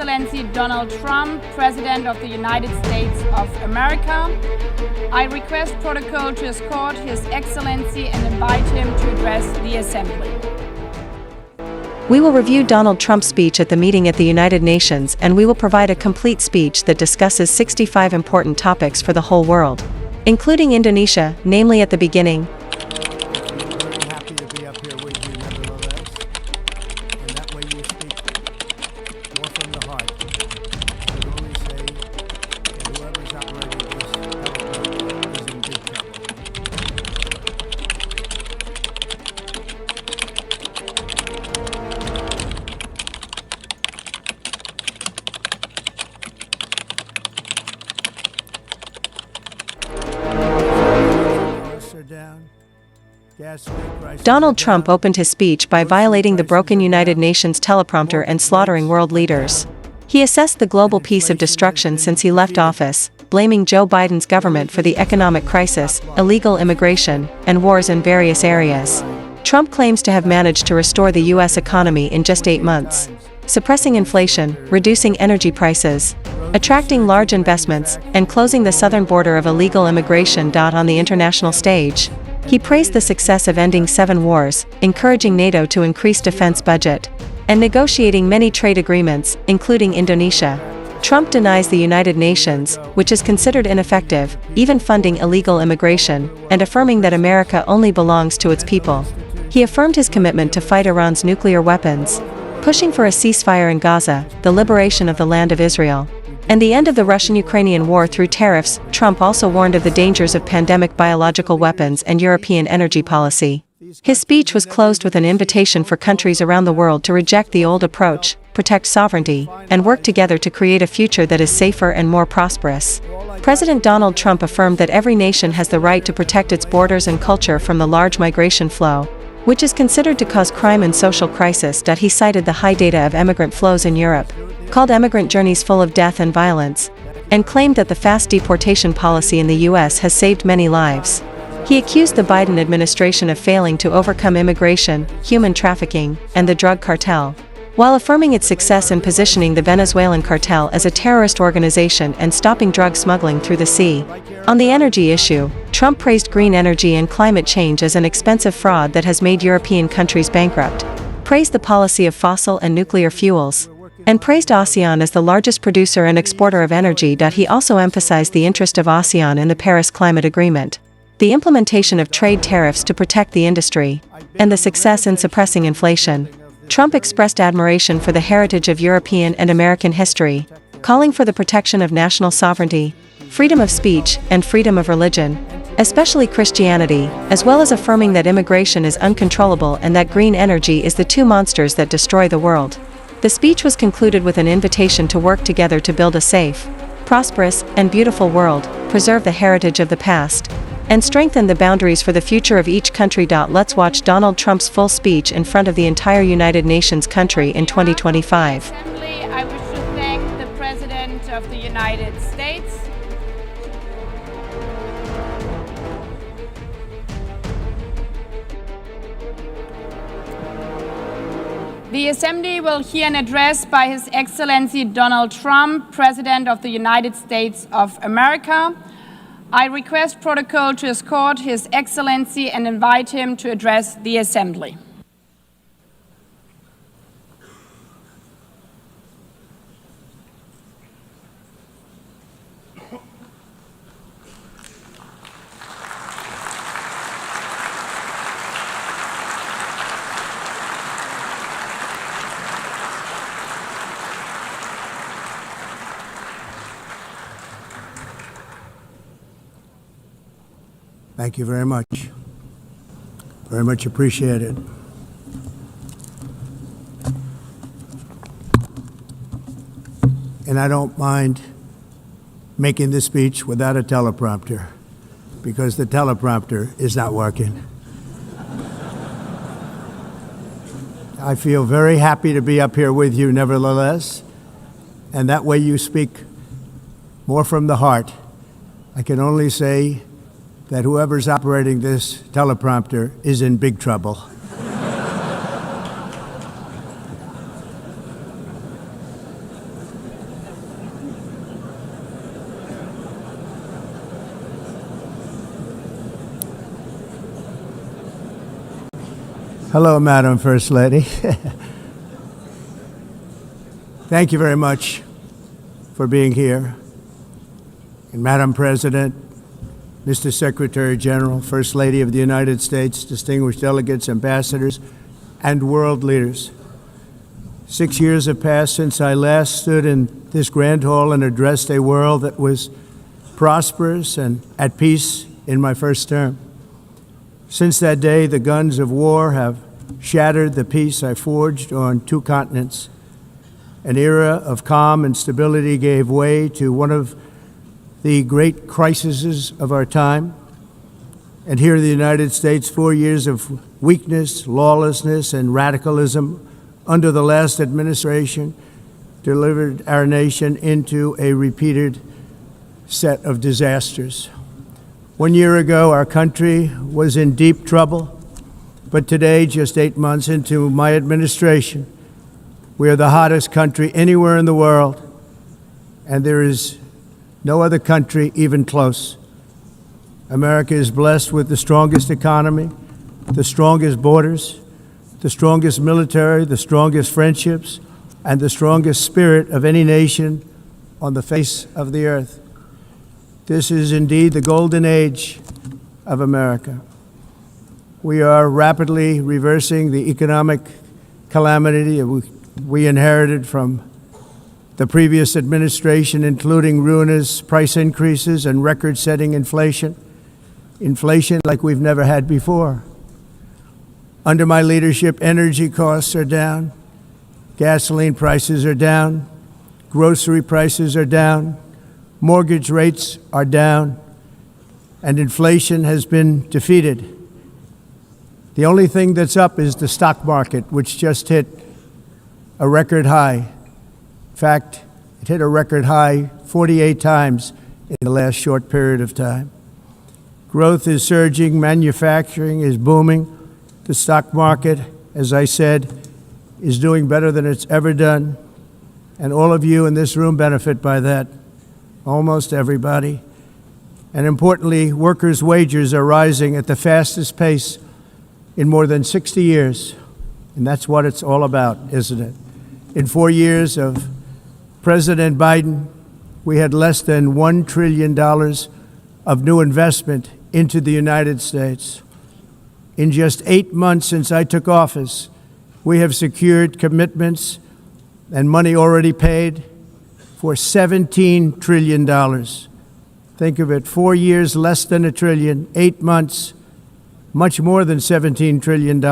Excellency Donald Trump, President of the United States of America. I request protocol to escort His Excellency and invite him to address the Assembly. We will review Donald Trump's speech at the meeting at the United Nations, and we will provide a complete speech that discusses 65 important topics for the whole world, including Indonesia, namely at the beginning. Very happy to be up here with you, nevertheless, and that way you speak more from the heart. I can only say that whoever's operating this teleprompter is in big trouble. Donald Trump opened his speech by violating the broken United Nations teleprompter and slaughtering world leaders. He assessed the global peace of destruction since he left office, blaming Joe Biden's government for the economic crisis, illegal immigration, and wars in various areas. Trump claims to have managed to restore the U.S. economy in just 8 months, suppressing inflation, reducing energy prices, attracting large investments, and closing the southern border of illegal immigration. On the international stage, he praised the success of ending 7 wars, encouraging NATO to increase defense budget, and negotiating many trade agreements, including Indonesia. Trump denies the United Nations, which is considered ineffective, even funding illegal immigration, and affirming that America only belongs to its people. He affirmed his commitment to fight Iran's nuclear weapons, pushing for a ceasefire in Gaza, the liberation of the land of Israel, and the end of the Russian-Ukrainian war through tariffs. Trump also warned of the dangers of pandemic biological weapons and European energy policy. His speech was closed with an invitation for countries around the world to reject the old approach, protect sovereignty, and work together to create a future that is safer and more prosperous. President Donald Trump affirmed that every nation has the right to protect its borders and culture from the large migration flow, which is considered to cause crime and social crisis. He cited the high data of emigrant flows in Europe, called emigrant journeys full of death and violence, and claimed that the fast deportation policy in the U.S. has saved many lives. He accused the Biden administration of failing to overcome immigration, human trafficking, and the drug cartel, while affirming its success in positioning the Venezuelan cartel as a terrorist organization and stopping drug smuggling through the sea. On the energy issue, Trump praised green energy and climate change as an expensive fraud that has made European countries bankrupt, praised the policy of fossil and nuclear fuels, and praised ASEAN as the largest producer and exporter of energy. He also emphasized the interest of ASEAN in the Paris Climate Agreement, the implementation of trade tariffs to protect the industry, and the success in suppressing inflation. Trump expressed admiration for the heritage of European and American history, calling for the protection of national sovereignty, freedom of speech, and freedom of religion, especially Christianity, as well as affirming that immigration is uncontrollable and that green energy is the two monsters that destroy the world. The speech was concluded with an invitation to work together to build a safe, prosperous, and beautiful world, preserve the heritage of the past, and strengthen the boundaries for the future of each country. Let's watch Donald Trump's full speech in front of the entire United Nations country in 2025. Assembly, I wish to thank the President of the United States. The Assembly will hear an address by His Excellency Donald Trump, President of the United States of America. I request protocol to escort His Excellency and invite him to address the Assembly. Thank you very much. Very much appreciated. And I don't mind making this speech without a teleprompter, because the teleprompter is not working. I feel very happy to be up here with you, nevertheless, and that way you speak more from the heart. I can only say that whoever's operating this teleprompter is in big trouble. Hello, Madam First Lady. Thank you very much for being here. And Madam President, Mr. Secretary General, First Lady of the United States, distinguished delegates, ambassadors, and world leaders. 6 years have passed since I last stood in this grand hall and addressed a world that was prosperous and at peace in my first term. Since that day, the guns of war have shattered the peace I forged on 2 continents. An era of calm and stability gave way to one of the great crises of our time. And here in the United States, 4 years of weakness, lawlessness, and radicalism under the last administration delivered our nation into a repeated set of disasters. 1 year ago, our country was in deep trouble, but today, just 8 months into my administration, we are the hottest country anywhere in the world, and there is no other country even close. America is blessed with the strongest economy, the strongest borders, the strongest military, the strongest friendships, and the strongest spirit of any nation on the face of the earth. This is indeed the golden age of America. We are rapidly reversing the economic calamity we inherited from the previous administration, including ruinous price increases and record-setting inflation like we've never had before. Under my leadership, energy costs are down, gasoline prices are down, grocery prices are down, mortgage rates are down, and inflation has been defeated. The only thing that's up is the stock market, which just hit a record high. In fact, it hit a record high 48 times in the last short period of time. Growth is surging, manufacturing is booming. The stock market, as I said, is doing better than it's ever done. And all of you in this room benefit by that, almost everybody. And importantly, workers' wages are rising at the fastest pace in more than 60 years. And that's what it's all about, isn't it? In 4 years of President Biden, we had less than $1 trillion of new investment into the United States. In just 8 months since I took office, we have secured commitments and money already paid for $17 trillion. Think of it, 4 years, less than $1 trillion, 8 months, much more than $17 trillion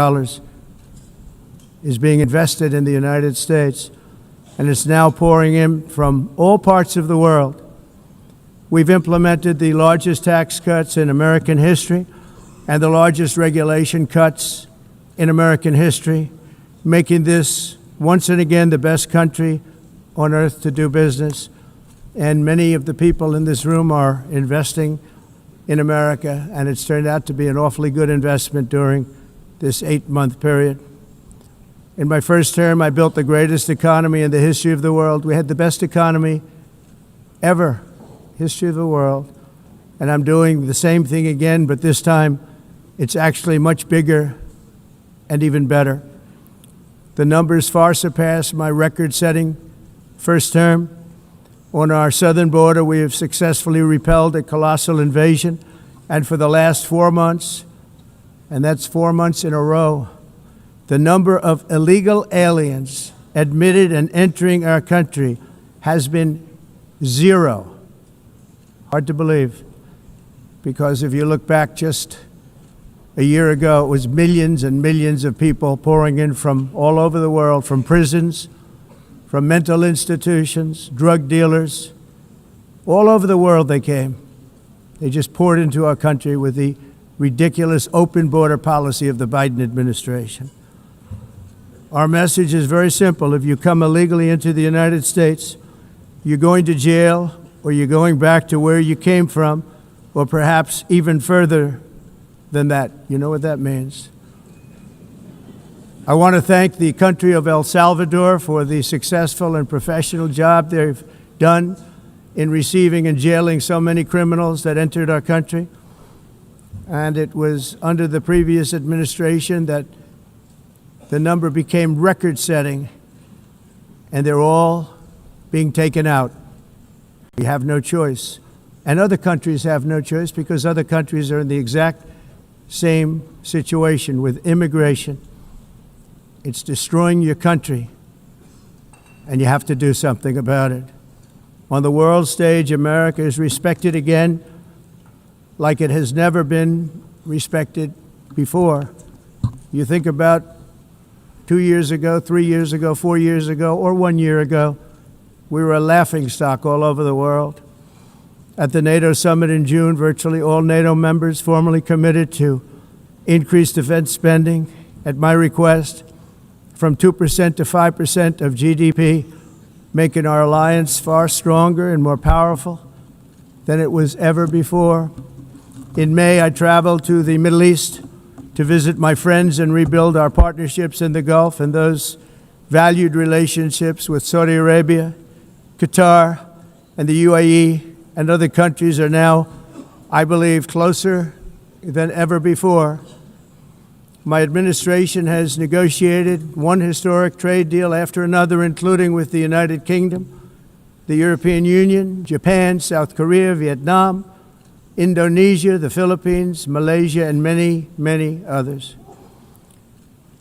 is being invested in the United States, and it's now pouring in from all parts of the world. We've implemented the largest tax cuts in American history and the largest regulation cuts in American history, making this once and again the best country on earth to do business. And many of the people in this room are investing in America, and it's turned out to be an awfully good investment during this 8-month period. In my first term, I built the greatest economy in the history of the world. We had the best economy ever, history of the world. And I'm doing the same thing again, but this time it's actually much bigger and even better. The numbers far surpass my record-setting first term. On our southern border, we have successfully repelled a colossal invasion. And for the last 4 months, and that's 4 months in a row, the number of illegal aliens admitted and entering our country has been 0. Hard to believe, because if you look back just a year ago, it was millions and millions of people pouring in from all over the world, from prisons, from mental institutions, drug dealers. All over the world they came. They just poured into our country with the ridiculous open border policy of the Biden administration. Our message is very simple. If you come illegally into the United States, you're going to jail, or you're going back to where you came from, or perhaps even further than that. You know what that means. I want to thank the country of El Salvador for the successful and professional job they've done in receiving and jailing so many criminals that entered our country. And it was under the previous administration that the number became record-setting, and they're all being taken out. We have no choice. And other countries have no choice because other countries are in the exact same situation with immigration. It's destroying your country, and you have to do something about it. On the world stage, America is respected again like it has never been respected before. You think about 2 years ago, 3 years ago, 4 years ago, or 1 year ago, we were a laughingstock all over the world. At the NATO summit in June, virtually all NATO members formally committed to increase defense spending at my request from 2% to 5% of GDP, making our alliance far stronger and more powerful than it was ever before. In May, I traveled to the Middle East to visit my friends and rebuild our partnerships in the Gulf and those valued relationships with Saudi Arabia, Qatar, and the UAE and other countries are now, I believe, closer than ever before. My administration has negotiated one historic trade deal after another, including with the United Kingdom, the European Union, Japan, South Korea, Vietnam, Indonesia, the Philippines, Malaysia, and many, many others.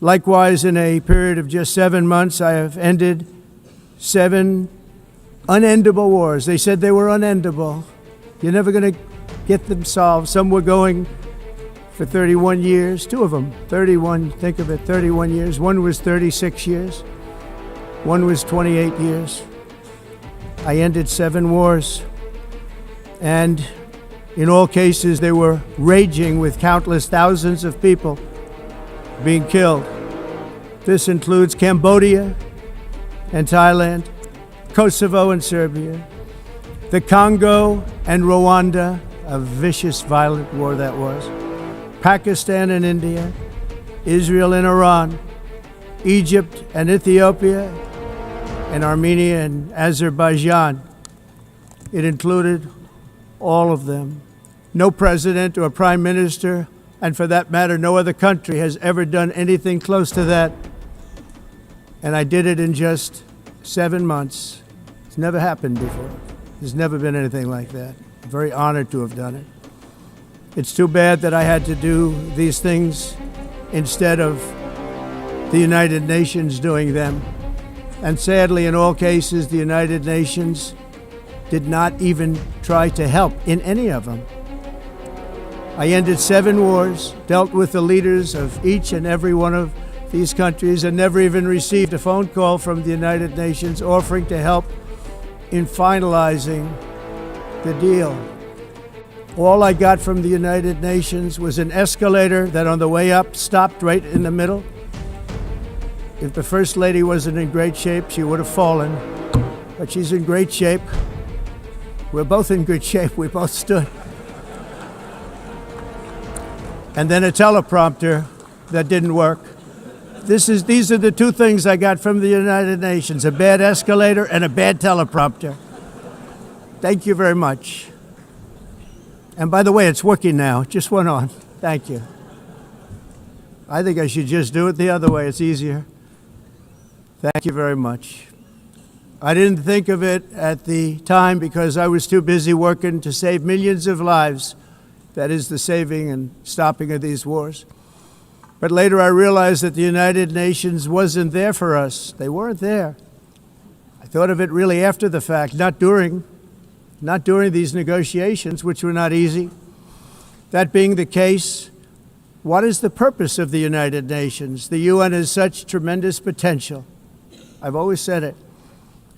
Likewise, in a period of just 7 months, I have ended 7 unendable wars. They said they were unendable. You're never going to get them solved. Some were going for 31 years, 2 of them, 31, think of it, 31 years. One was 36 years. One was 28 years. I ended 7 wars. And in all cases, they were raging with countless thousands of people being killed. This includes Cambodia and Thailand, Kosovo and Serbia, the Congo and Rwanda, a vicious, violent war that was, Pakistan and India, Israel and Iran, Egypt and Ethiopia, and Armenia and Azerbaijan. It included all of them. No president or prime minister, and for that matter, no other country has ever done anything close to that. And I did it in just 7 months. It's never happened before. There's never been anything like that. I'm very honored to have done it. It's too bad that I had to do these things instead of the United Nations doing them. And sadly, in all cases, the United Nations did not even try to help in any of them. I ended 7 wars, dealt with the leaders of each and every one of these countries, and never even received a phone call from the United Nations offering to help in finalizing the deal. All I got from the United Nations was an escalator that on the way up stopped right in the middle. If the First Lady wasn't in great shape, she would have fallen, but she's in great shape. We're both in good shape. We both stood. And then a teleprompter that didn't work. These are the 2 things I got from the United Nations, a bad escalator and a bad teleprompter. Thank you very much. And by the way, it's working now. It just went on. Thank you. I think I should just do it the other way. It's easier. Thank you very much. I didn't think of it at the time because I was too busy working to save millions of lives. That is the saving and stopping of these wars. But later I realized that the United Nations wasn't there for us. They weren't there. I thought of it really after the fact, not during these negotiations, which were not easy. That being the case, what is the purpose of the United Nations? The UN has such tremendous potential. I've always said it.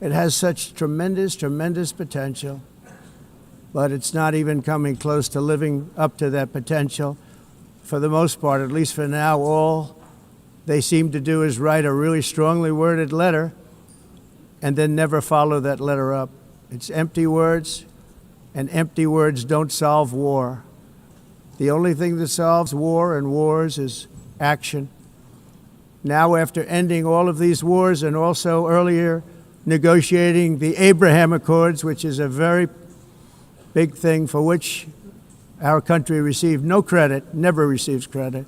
It has such tremendous, tremendous potential, but it's not even coming close to living up to that potential. For the most part, at least for now, all they seem to do is write a really strongly worded letter and then never follow that letter up. It's empty words, and empty words don't solve war. The only thing that solves war and wars is action. Now, after ending all of these wars and also earlier negotiating the Abraham Accords, which is a very big thing for which our country received no credit, never receives credit,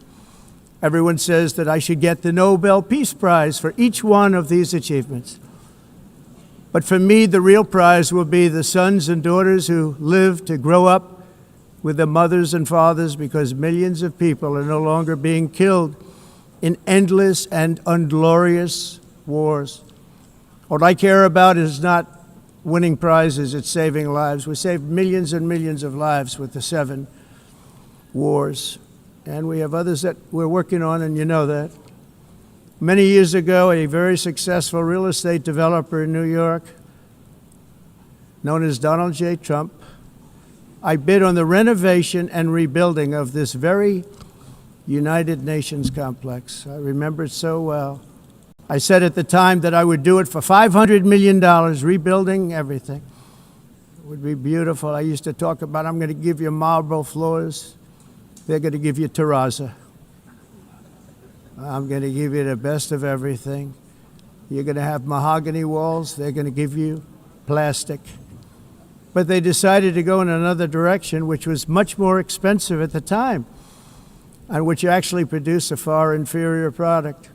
Everyone says that I should get the Nobel Peace Prize for each one of these achievements. But for me, the real prize will be the sons and daughters who live to grow up with their mothers and fathers, because millions of people are no longer being killed in endless and unglorious wars. What I care about is not winning prizes, it's saving lives. We saved millions and millions of lives with the 7 wars. And we have others that we're working on, and you know that. Many years ago, a very successful real estate developer in New York, known as Donald J. Trump, I bid on the renovation and rebuilding of this very United Nations complex. I remember it so well. I said at the time that I would do it for $500 million, rebuilding everything. It would be beautiful. I used to talk about, I'm going to give you marble floors. They're going to give you terrazzo. I'm going to give you the best of everything. You're going to have mahogany walls. They're going to give you plastic. But they decided to go in another direction, which was much more expensive at the time, and which actually produced a far inferior product.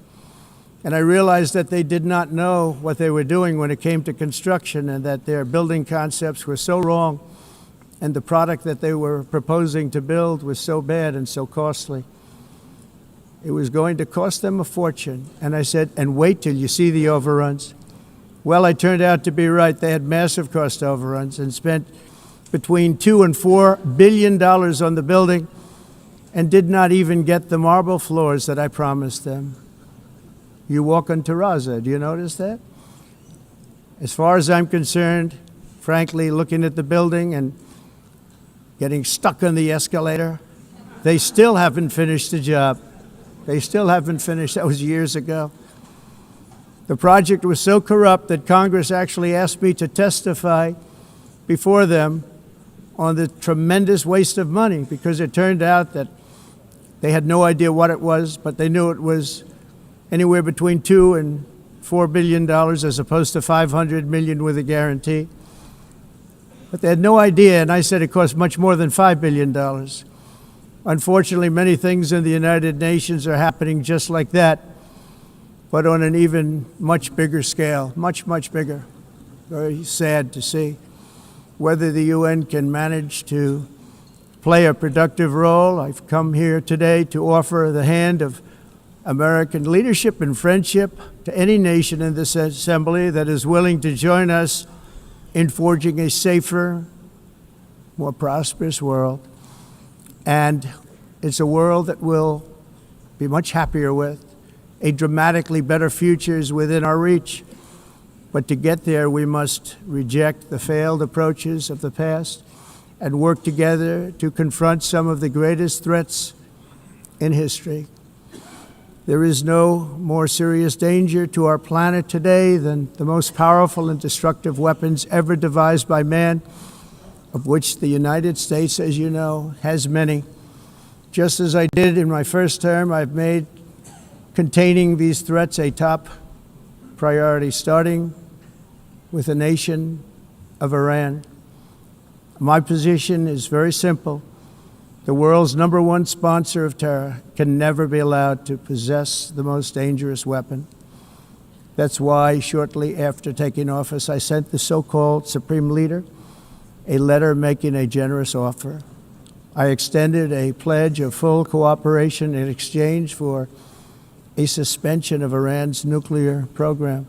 And I realized that they did not know what they were doing when it came to construction, and that their building concepts were so wrong, and the product that they were proposing to build was so bad and so costly. It was going to cost them a fortune. And I said, and wait till you see the overruns. Well, I turned out to be right. They had massive cost overruns and spent between $2 and $4 billion on the building, and did not even get the marble floors that I promised them. You walk on terrazzo. Do you notice that? As far as I'm concerned, frankly, looking at the building and getting stuck on the escalator, they still haven't finished the job. They still haven't finished. That was years ago. The project was so corrupt that Congress actually asked me to testify before them on the tremendous waste of money, because it turned out that they had no idea what it was, but they knew it was anywhere between $2 and $4 billion as opposed to $500 million with a guarantee. But they had no idea, and I said it cost much more than $5 billion. Unfortunately, many things in the United Nations are happening just like that, but on an even much bigger scale, much, much bigger. Very sad to see. Whether the UN can manage to play a productive role, I've come here today to offer the hand of American leadership and friendship to any nation in this assembly that is willing to join us in forging a safer, more prosperous world. And it's a world that we'll be much happier with. A dramatically better future is within our reach. But to get there, we must reject the failed approaches of the past and work together to confront some of the greatest threats in history. There is no more serious danger to our planet today than the most powerful and destructive weapons ever devised by man, of which the United States, as you know, has many. Just as I did in my first term, I've made containing these threats a top priority, starting with the nation of Iran. My position is very simple. The world's #1 sponsor of terror can never be allowed to possess the most dangerous weapon. That's why shortly after taking office, I sent the so-called Supreme Leader a letter making a generous offer. I extended a pledge of full cooperation in exchange for a suspension of Iran's nuclear program.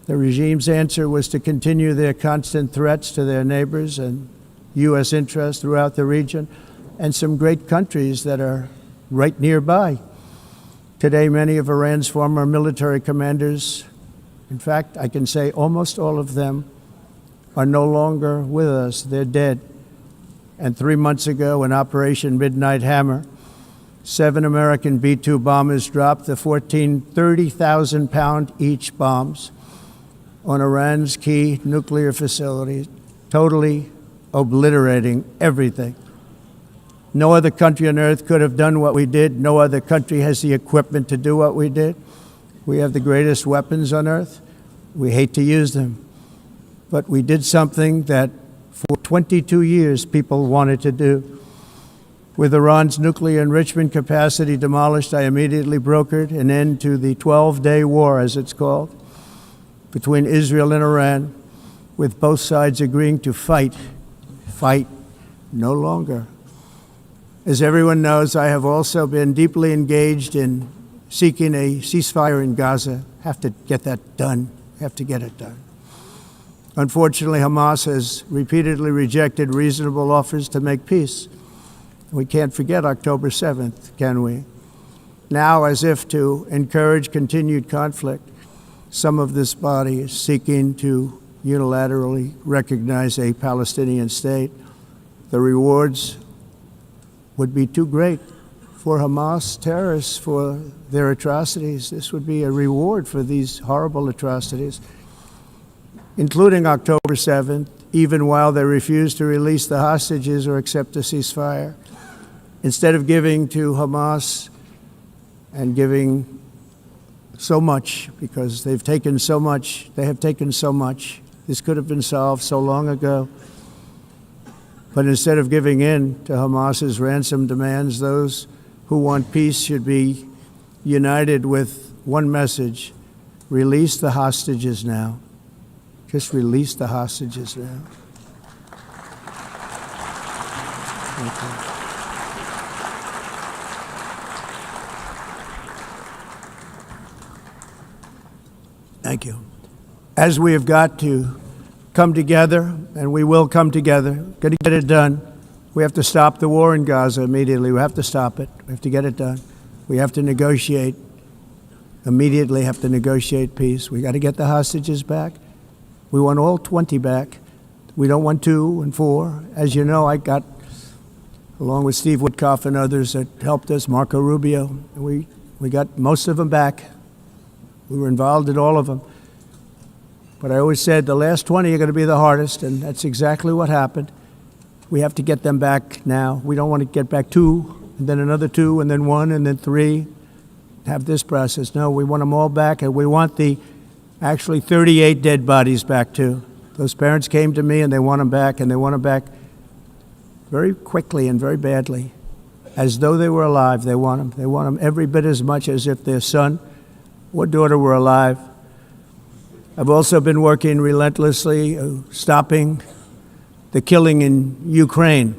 The regime's answer was to continue their constant threats to their neighbors and U.S. interests throughout the region, and some great countries that are right nearby. Today, many of Iran's former military commanders, in fact, I can say almost all of them, are no longer with us. They're dead. And 3 months ago, in Operation Midnight Hammer, 7 American B-2 bombers dropped the 14 30,000-pound each bombs on Iran's key nuclear facilities, totally obliterating everything. No other country on earth could have done what we did. No other country has the equipment to do what we did. We have the greatest weapons on earth. We hate to use them. But we did something that for 22 years people wanted to do. With Iran's nuclear enrichment capacity demolished, I immediately brokered an end to the 12-day war, as it's called, between Israel and Iran, with both sides agreeing to fight no longer. As everyone knows, I have also been deeply engaged in seeking a ceasefire in Gaza. Have to get that done. Have to get it done. Unfortunately, Hamas has repeatedly rejected reasonable offers to make peace. We can't forget October 7th, can we? Now, as if to encourage continued conflict, some of this body is seeking to unilaterally recognize a Palestinian state. The rewards would be too great for Hamas terrorists for their atrocities. This would be a reward for these horrible atrocities, including October 7th, even while they refuse to release the hostages or accept a ceasefire. Instead of giving to Hamas and giving so much, because they've taken so much, they have taken so much. This could have been solved so long ago. But instead of giving in to Hamas's ransom demands, those who want peace should be united with one message: release the hostages now. Just release the hostages now. Thank you. Thank you. As we have got to come together, and we will come together, got to get it done. We have to stop the war in Gaza immediately. We have to stop it. We have to get it done. We have to negotiate, immediately have to negotiate peace. We got to get the hostages back. We want all 20 back. We don't want 2 and 4. As you know, I got, along with Steve Witkoff and others that helped us, Marco Rubio, we got most of them back. We were involved in all of them. But I always said the last 20 are going to be the hardest, and that's exactly what happened. We have to get them back now. We don't want to get back 2, and then another 2, and then 1, and then 3. Have this process. No, we want them all back, and we want the actually 38 dead bodies back too. Those parents came to me, and they want them back, and they want them back very quickly and very badly. As though they were alive, they want them. They want them every bit as much as if their son or daughter were alive. I've also been working relentlessly, stopping the killing in Ukraine.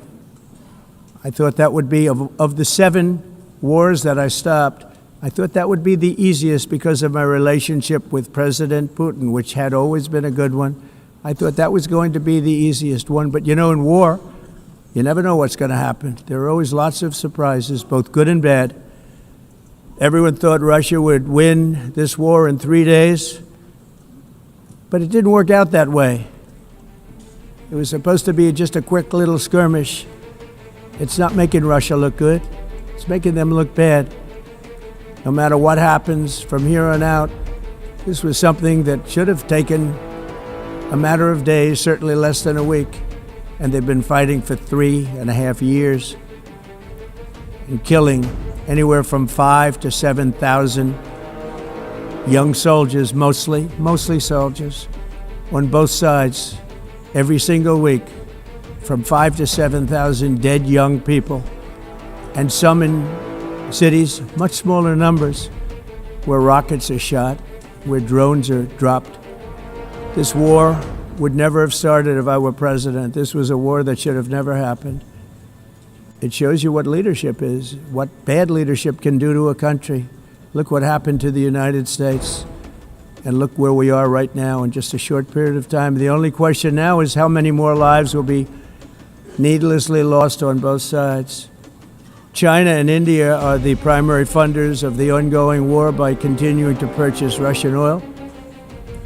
I thought that would be, of the 7 wars that I stopped, I thought that would be the easiest because of my relationship with President Putin, which had always been a good one. I thought that was going to be the easiest one. But you know, in war, you never know what's going to happen. There are always lots of surprises, both good and bad. Everyone thought Russia would win this war in 3 days, but it didn't work out that way. It was supposed to be just a quick little skirmish. It's not making Russia look good. It's making them look bad. No matter what happens from here on out, this was something that should have taken a matter of days, certainly less than a week. And they've been fighting for 3.5 years and killing anywhere from 5,000 to 7,000 young soldiers, mostly soldiers, on both sides, every single week, from 5,000 to 7,000 dead young people, and some in cities, much smaller numbers, where rockets are shot, where drones are dropped. This war would never have started if I were president. This was a war that should have never happened. It shows you what leadership is, what bad leadership can do to a country. Look what happened to the United States, and look where we are right now in just a short period of time. The only question now is how many more lives will be needlessly lost on both sides. China and India are the primary funders of the ongoing war by continuing to purchase Russian oil.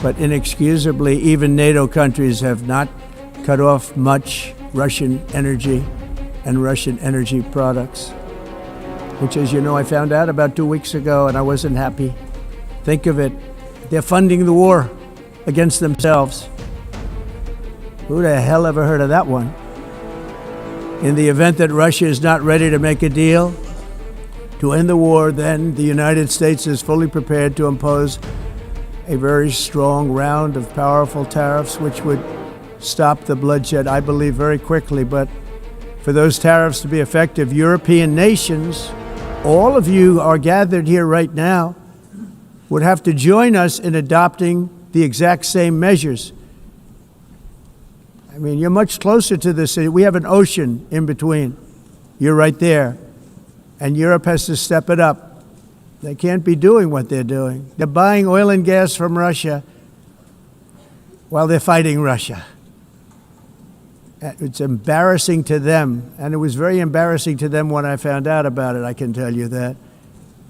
But inexcusably, even NATO countries have not cut off much Russian energy and Russian energy products, which, as you know, I found out about 2 weeks ago, and I wasn't happy. Think of it. They're funding the war against themselves. Who the hell ever heard of that one? In the event that Russia is not ready to make a deal to end the war, then the United States is fully prepared to impose a very strong round of powerful tariffs, which would stop the bloodshed, I believe, very quickly. But for those tariffs to be effective, European nations, all of you are gathered here right now, would have to join us in adopting the exact same measures. I mean, you're much closer to this. We have an ocean in between. You're right there. And Europe has to step it up. They can't be doing what they're doing. They're buying oil and gas from Russia while they're fighting Russia. It's embarrassing to them, and it was very embarrassing to them when I found out about it, I can tell you that.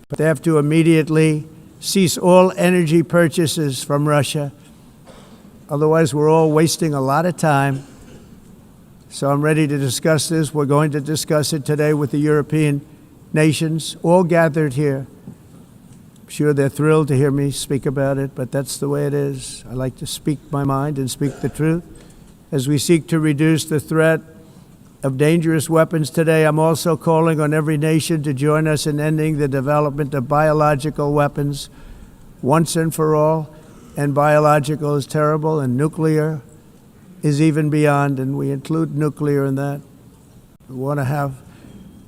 But they have to immediately cease all energy purchases from Russia. Otherwise, we're all wasting a lot of time. So I'm ready to discuss this. We're going to discuss it today with the European nations, all gathered here. I'm sure they're thrilled to hear me speak about it, but that's the way it is. I like to speak my mind and speak the truth. As we seek to reduce the threat of dangerous weapons today, I'm also calling on every nation to join us in ending the development of biological weapons once and for all. And biological is terrible, and nuclear is even beyond, and we include nuclear in that. We want to have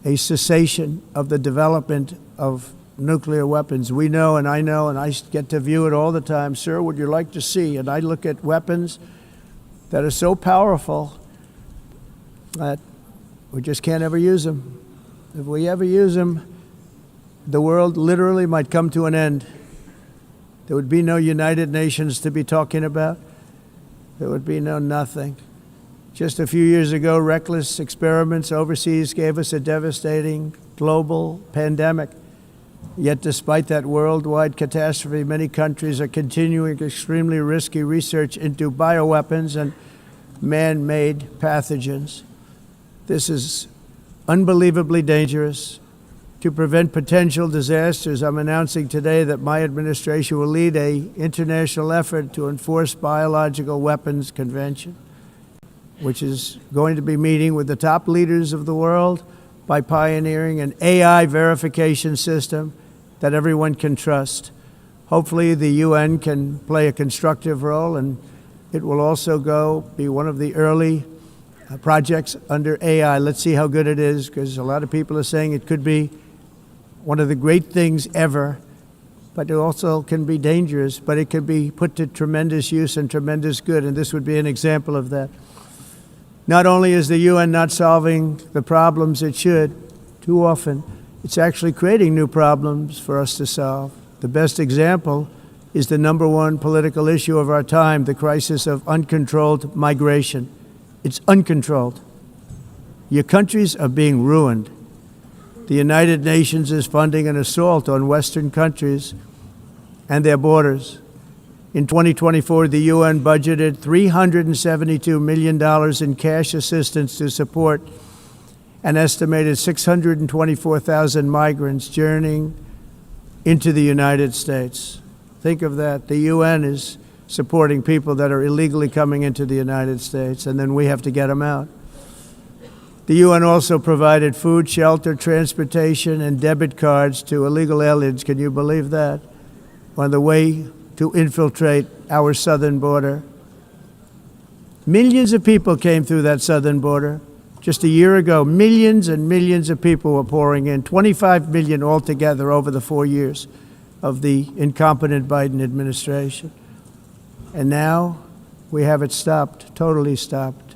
a cessation of the development of nuclear weapons. We know, and I get to view it all the time. Sir, would you like to see? And I look at weapons that are so powerful that we just can't ever use them. If we ever use them, the world literally might come to an end. There would be no United Nations to be talking about. There would be no nothing. Just a few years ago, reckless experiments overseas gave us a devastating global pandemic. Yet despite that worldwide catastrophe, many countries are continuing extremely risky research into bioweapons and man-made pathogens. This is unbelievably dangerous. To prevent potential disasters, I'm announcing today that my administration will lead an international effort to enforce biological weapons convention, which is going to be meeting with the top leaders of the world by pioneering an AI verification system that everyone can trust. Hopefully the UN can play a constructive role, and it will also be one of the early projects under AI. Let's see how good it is, because a lot of people are saying it could be one of the great things ever, but it also can be dangerous, but it can be put to tremendous use and tremendous good, and this would be an example of that. Not only is the UN not solving the problems it should, too often, it's actually creating new problems for us to solve. The best example is the number one political issue of our time, the crisis of uncontrolled migration. It's uncontrolled. Your countries are being ruined. The United Nations is funding an assault on Western countries and their borders. In 2024, the UN budgeted $372 million in cash assistance to support an estimated 624,000 migrants journeying into the United States. Think of that. The UN is supporting people that are illegally coming into the United States, and then we have to get them out. The UN also provided food, shelter, transportation, and debit cards to illegal aliens. Can you believe that? On the way to infiltrate our southern border. Millions of people came through that southern border. Just a year ago, millions and millions of people were pouring in, 25 million altogether over the 4 years of the incompetent Biden administration. And now we have it stopped, totally stopped.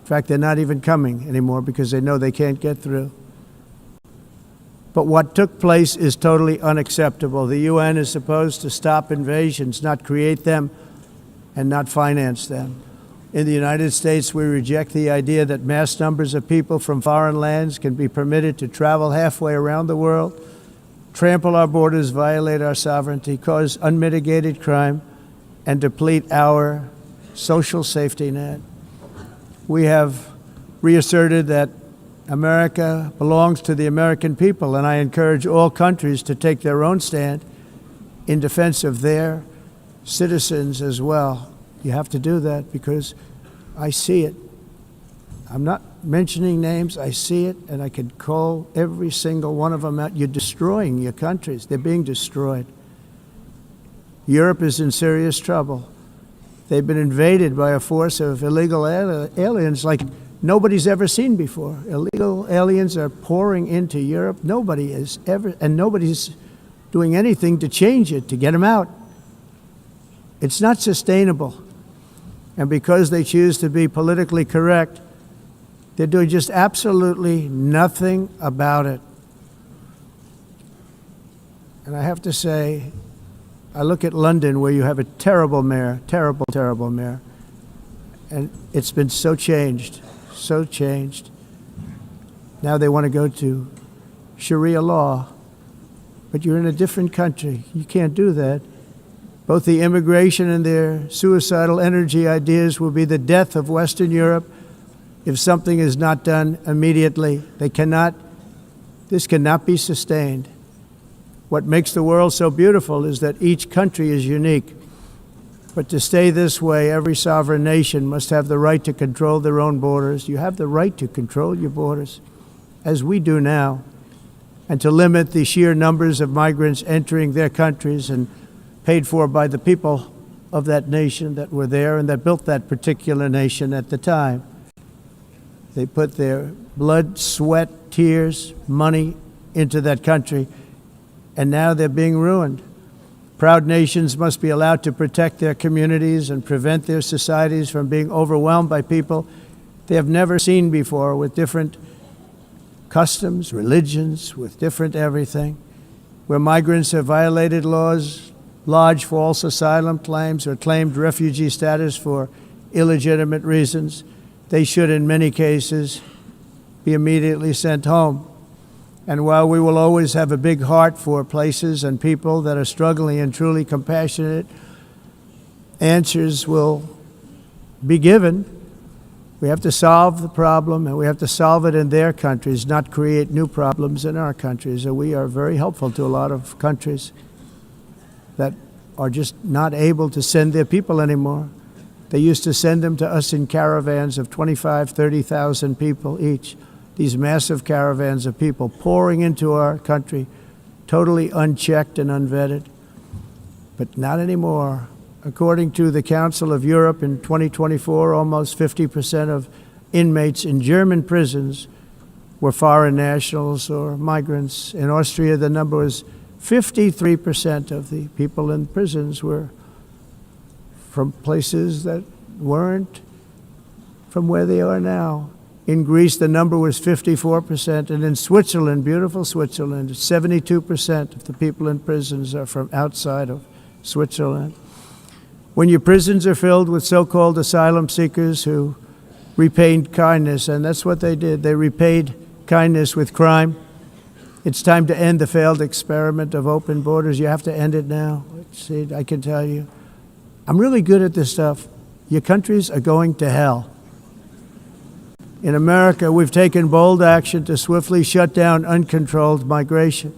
In fact, they're not even coming anymore because they know they can't get through. But what took place is totally unacceptable. The UN is supposed to stop invasions, not create them and not finance them. In the United States, we reject the idea that mass numbers of people from foreign lands can be permitted to travel halfway around the world, trample our borders, violate our sovereignty, cause unmitigated crime, and deplete our social safety net. We have reasserted that America belongs to the American people, and I encourage all countries to take their own stand in defense of their citizens as well. You have to do that because I see it. I'm not mentioning names. I see it, and I could call every single one of them out. You're destroying your countries. They're being destroyed. Europe is in serious trouble. They've been invaded by a force of illegal aliens like nobody's ever seen before. Illegal aliens are pouring into Europe. Nobody is ever, and nobody's doing anything to change it, to get them out. It's not sustainable. And because they choose to be politically correct, they're doing just absolutely nothing about it. And I have to say, I look at London, where you have a terrible mayor, terrible, terrible mayor, and it's been so changed, so changed. Now they want to go to Sharia law, but you're in a different country. You can't do that. Both the immigration and their suicidal energy ideas will be the death of Western Europe if something is not done immediately. This cannot be sustained. What makes the world so beautiful is that each country is unique. But to stay this way, every sovereign nation must have the right to control their own borders. You have the right to control your borders, as we do now, and to limit the sheer numbers of migrants entering their countries and paid for by the people of that nation that were there and that built that particular nation at the time. They put their blood, sweat, tears, money into that country, and now they're being ruined. Proud nations must be allowed to protect their communities and prevent their societies from being overwhelmed by people they have never seen before, with different customs, religions, with different everything. Where migrants have violated laws, lodged false asylum claims, or claimed refugee status for illegitimate reasons, they should, in many cases, be immediately sent home. And while we will always have a big heart for places and people that are struggling and truly compassionate, answers will be given. We have to solve the problem, and we have to solve it in their countries, not create new problems in our countries. And we are very helpful to a lot of countries that are just not able to send their people anymore. They used to send them to us in caravans of 25,000, 30,000 people each. These massive caravans of people pouring into our country, totally unchecked and unvetted. But not anymore. According to the Council of Europe in 2024, almost 50% of inmates in German prisons were foreign nationals or migrants. In Austria, the number was 53% of the people in prisons were from places that weren't from where they are now. In Greece, the number was 54%, and in Switzerland, beautiful Switzerland, 72% of the people in prisons are from outside of Switzerland. When your prisons are filled with so-called asylum seekers who repaid kindness, and that's what they did, they repaid kindness with crime, it's time to end the failed experiment of open borders. You have to end it now. See, I can tell you. I'm really good at this stuff. Your countries are going to hell. In America, we've taken bold action to swiftly shut down uncontrolled migration.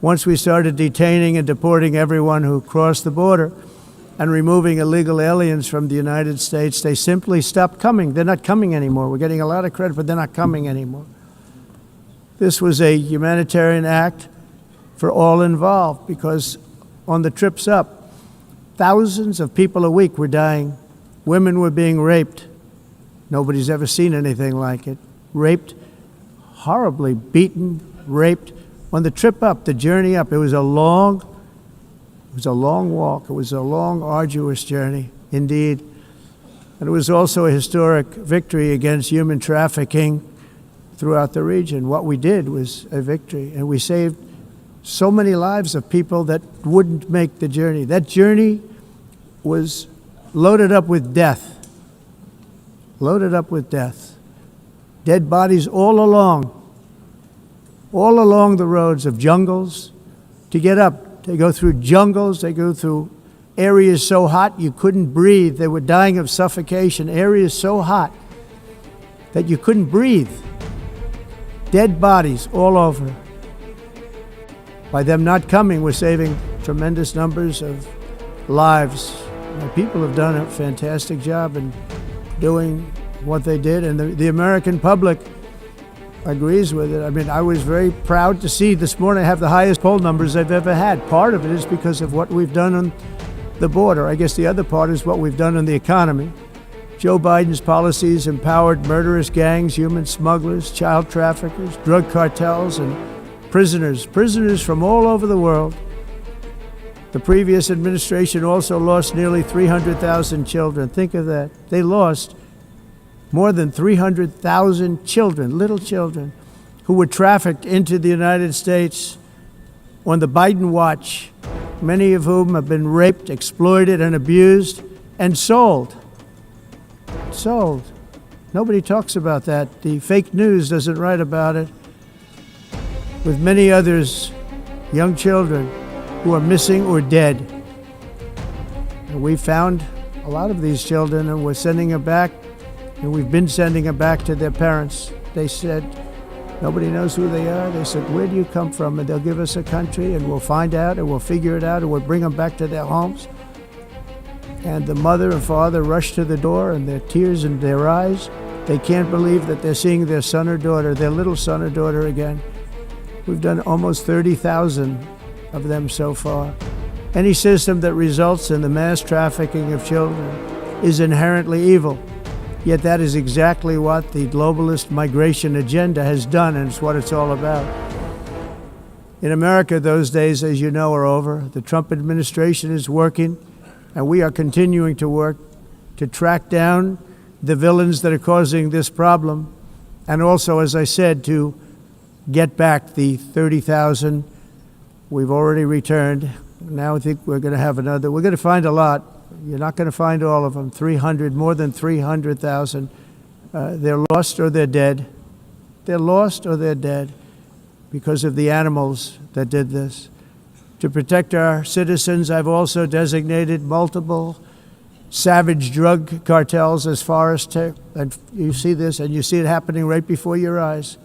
Once we started detaining and deporting everyone who crossed the border and removing illegal aliens from the United States, they simply stopped coming. They're not coming anymore. We're getting a lot of credit, but they're not coming anymore. This was a humanitarian act for all involved, because on the trips up, thousands of people a week were dying. Women were being raped. Nobody's ever seen anything like it. Raped, horribly beaten, raped. On the trip up, the journey up, it was a long walk. It was a long, arduous journey, indeed. And it was also a historic victory against human trafficking throughout the region. What we did was a victory, and we saved so many lives of people that wouldn't make the journey. That journey was loaded up with death. Loaded up with death. Dead bodies all along the roads of jungles. To get up, they go through jungles, they go through areas so hot you couldn't breathe. They were dying of suffocation, areas so hot that you couldn't breathe. Dead bodies all over. By them not coming, we're saving tremendous numbers of lives. People have done a fantastic job in doing what they did, and the American public agrees with it. I mean, I was very proud to see this morning I have the highest poll numbers I've ever had. Part of it is because of what we've done on the border. I guess the other part is what we've done in the economy. Joe Biden's policies empowered murderous gangs, human smugglers, child traffickers, drug cartels, and prisoners from all over the world. The previous administration also lost nearly 300,000 children. Think of that. They lost more than 300,000 children, little children, who were trafficked into the United States on the Biden watch, many of whom have been raped, exploited, and abused, and sold. Sold. Nobody talks about that. The fake news doesn't write about it. With many others, young children who are missing or dead. And we found a lot of these children and we're sending them back, and we've been sending them back to their parents. They said, nobody knows who they are. They said, where do you come from? And they'll give us a country and we'll find out and we'll figure it out and we'll bring them back to their homes. And the mother and father rush to the door and their tears in their eyes. They can't believe that they're seeing their son or daughter, their little son or daughter again. We've done almost 30,000 of them so far. Any system that results in the mass trafficking of children is inherently evil. Yet that is exactly what the globalist migration agenda has done, and it's what it's all about. In America, those days, as you know, are over. The Trump administration is working, and we are continuing to work to track down the villains that are causing this problem, and also, as I said, to get back the 30,000 we've already returned. Now I think we're going to have another. We're going to find a lot. You're not going to find all of them. 300, more than 300,000. They're lost or they're dead. They're lost or they're dead because of the animals that did this. To protect our citizens, I've also designated multiple savage drug cartels as forest. And you see this, and you see it happening right before your eyes.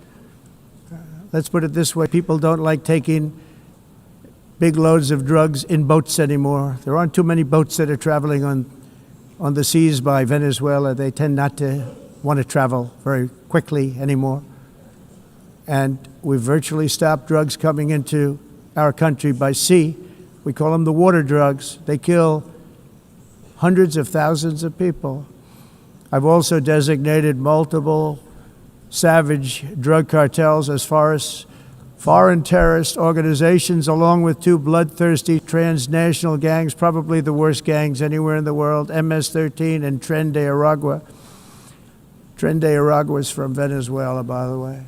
Let's put it this way. People don't like taking big loads of drugs in boats anymore. There aren't too many boats that are traveling on the seas by Venezuela. They tend not to want to travel very quickly anymore. And we've virtually stopped drugs coming into our country by sea. We call them the water drugs. They kill hundreds of thousands of people. I've also designated multiple savage drug cartels as far as foreign terrorist organizations, along with two bloodthirsty transnational gangs, probably the worst gangs anywhere in the world, MS-13 and Tren de Aragua. Tren de Aragua is from Venezuela, by the way.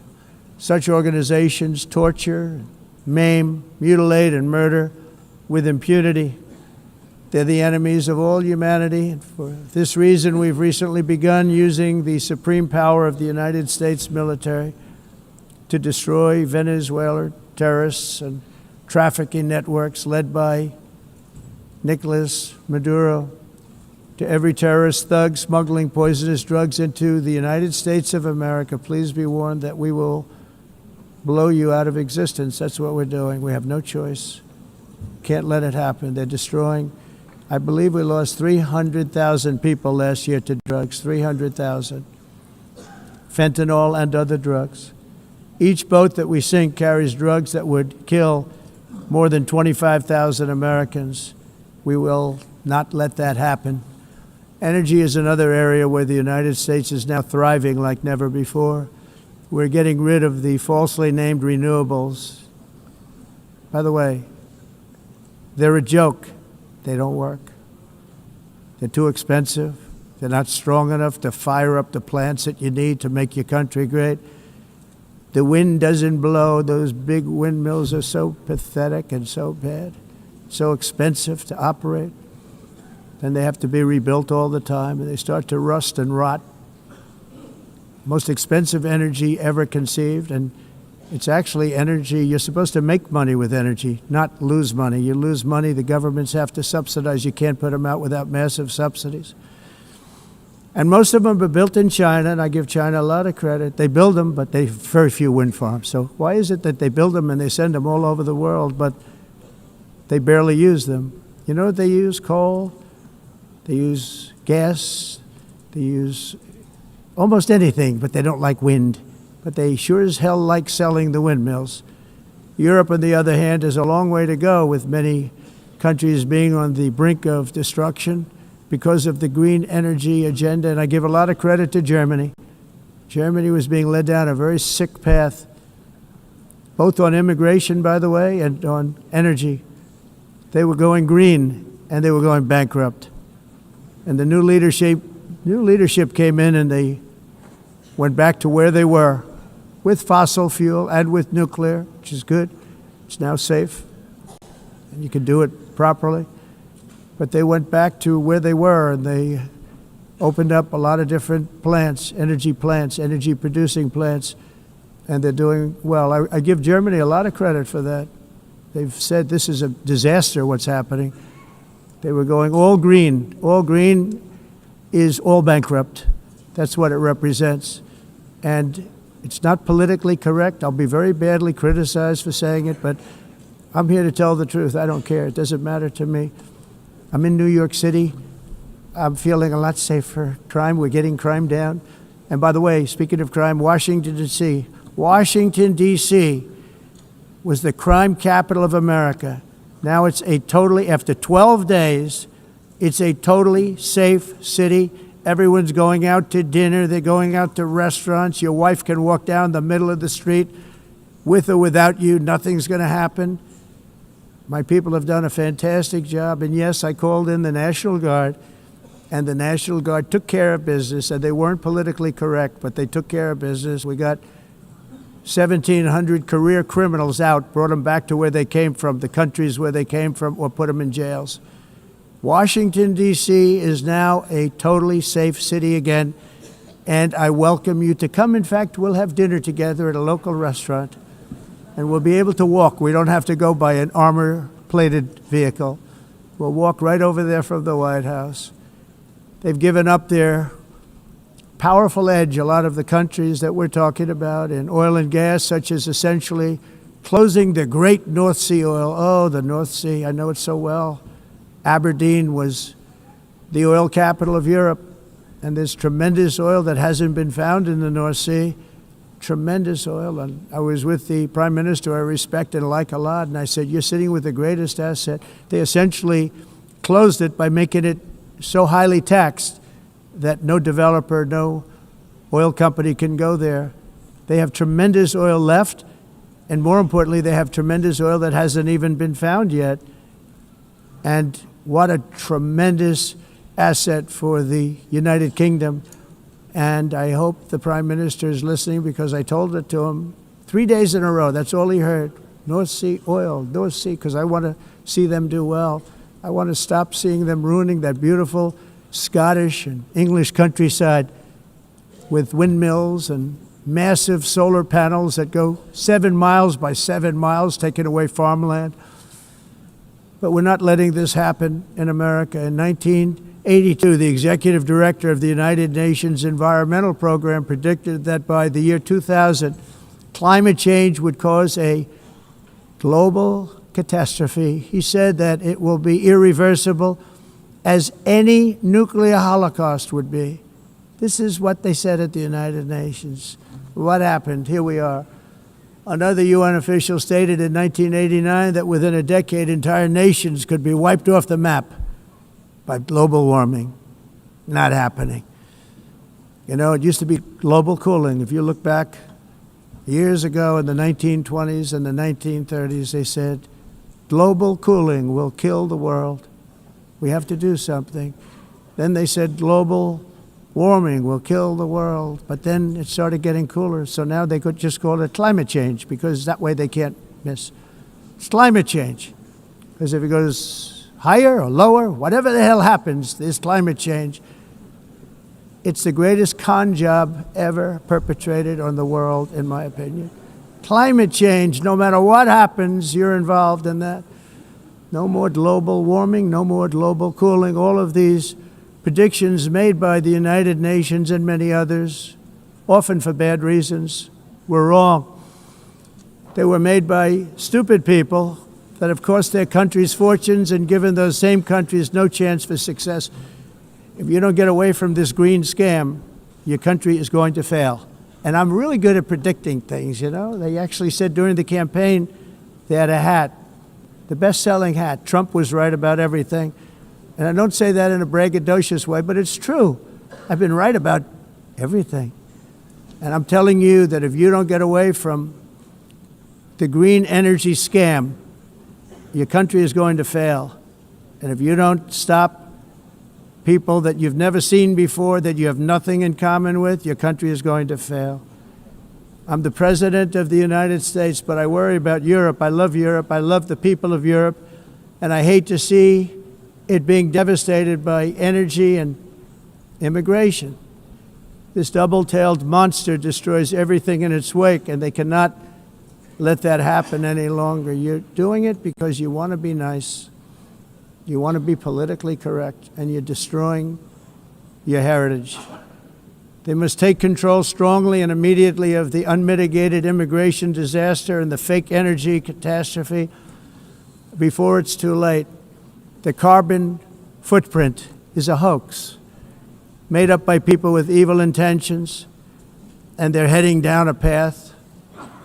Such organizations torture, maim, mutilate, and murder with impunity. They're the enemies of all humanity. And for this reason, we've recently begun using the supreme power of the United States military to destroy Venezuelan terrorists and trafficking networks led by Nicolas Maduro. To every terrorist thug smuggling poisonous drugs into the United States of America, please be warned that we will blow you out of existence. That's what we're doing. We have no choice. Can't let it happen. They're destroying. I believe we lost 300,000 people last year to drugs, 300,000. Fentanyl and other drugs. Each boat that we sink carries drugs that would kill more than 25,000 Americans. We will not let that happen. Energy is another area where the United States is now thriving like never before. We're getting rid of the falsely named renewables. By the way, they're a joke. They don't work. They're too expensive. They're not strong enough to fire up the plants that you need to make your country great. The wind doesn't blow. Those big windmills are so pathetic and so bad, so expensive to operate. And they have to be rebuilt all the time, and they start to rust and rot. Most expensive energy ever conceived, and it's actually energy. You're supposed to make money with energy, not lose money. You lose money, the governments have to subsidize. You can't put them out without massive subsidies. And most of them are built in China, and I give China a lot of credit. They build them, but they have very few wind farms. So why is it that they build them and they send them all over the world, but they barely use them? You know what they use? Coal. They use gas. They use almost anything, but they don't like wind. But they sure as hell like selling the windmills. Europe, on the other hand, has a long way to go, with many countries being on the brink of destruction. because of the green energy agenda, and I give a lot of credit to Germany. Germany was being led down a very sick path, both on immigration, by the way, and on energy. They were going green, and they were going bankrupt. And the new leadership came in, and they went back to where they were, with fossil fuel and with nuclear, which is good. It's now safe, and you can do it properly. But they went back to where they were, and they opened up a lot of different plants, energy-producing plants, and they're doing well. I give Germany a lot of credit for that. They've said this is a disaster, what's happening. They were going all green. All green is all bankrupt. That's what it represents. And it's not politically correct. I'll be very badly criticized for saying it, but I'm here to tell the truth. I don't care. It doesn't matter to me. I'm in New York City. I'm feeling a lot safer. Crime, we're getting crime down. And by the way, speaking of crime, Washington, D.C. Washington, D.C. was the crime capital of America. Now it's after 12 days, it's a totally safe city. Everyone's going out to dinner. They're going out to restaurants. Your wife can walk down the middle of the street with or without you. Nothing's going to happen. My people have done a fantastic job. And yes, I called in the National Guard, and the National Guard took care of business, and they weren't politically correct, but they took care of business. We got 1,700 career criminals out, brought them back to where they came from, the countries where they came from, or put them in jails. Washington, D.C. is now a totally safe city again, and I welcome you to come. In fact, we'll have dinner together at a local restaurant, and we'll be able to walk. We don't have to go by an armor-plated vehicle. We'll walk right over there from the White House. They've given up their powerful edge, a lot of the countries that we're talking about, in oil and gas, such as essentially closing the great North Sea oil. Oh, the North Sea, I know it so well. Aberdeen was the oil capital of Europe, and there's tremendous oil that hasn't been found in the North Sea. Tremendous oil. And I was with the Prime Minister I respect and like a lot, and I said, you're sitting with the greatest asset. They essentially closed it by making it so highly taxed that no developer, no oil company can go there. They have tremendous oil left, and more importantly, they have tremendous oil that hasn't even been found yet. And what a tremendous asset for the United Kingdom. And I hope the Prime Minister is listening, because I told it to him 3 days in a row. That's all he heard. North Sea oil, North Sea, because I want to see them do well. I want to stop seeing them ruining that beautiful Scottish and English countryside with windmills and massive solar panels that go 7 miles by 7 miles, taking away farmland. But we're not letting this happen in America. In 1982, the executive director of the United Nations Environmental Program predicted that by the year 2000, climate change would cause a global catastrophe. He said that it will be irreversible, as any nuclear holocaust would be. This is what they said at the United Nations. What happened? Here we are. Another UN official stated in 1989 that within a decade, entire nations could be wiped off the map by global warming. Not happening. You know, it used to be global cooling. If you look back years ago in the 1920s and the 1930s, they said, global cooling will kill the world. We have to do something. Then they said global warming will kill the world, but then it started getting cooler, so now they could just call it climate change, because that way they can't miss. It's climate change, because if it goes higher or lower, whatever the hell happens, there's climate change. It's the greatest con job ever perpetrated on the world, in my opinion. Climate change, no matter what happens, you're involved in that. No more global warming, no more global cooling. All of these predictions made by the United Nations and many others, often for bad reasons, were wrong. They were made by stupid people that have cost their countries fortunes and given those same countries no chance for success. If you don't get away from this green scam, your country is going to fail. And I'm really good at predicting things, you know. They actually said during the campaign they had a hat, the best-selling hat. Trump was right about everything. And I don't say that in a braggadocious way, but it's true. I've been right about everything. And I'm telling you that if you don't get away from the green energy scam, your country is going to fail. And if you don't stop people that you've never seen before, that you have nothing in common with, your country is going to fail. I'm the President of the United States, but I worry about Europe. I love Europe. I love the people of Europe. And I hate to see it being devastated by energy and immigration. This double-tailed monster destroys everything in its wake, and they cannot let that happen any longer. You're doing it because you want to be nice. You want to be politically correct, and you're destroying your heritage. They must take control strongly and immediately of the unmitigated immigration disaster and the fake energy catastrophe before it's too late. The carbon footprint is a hoax made up by people with evil intentions, and they're heading down a path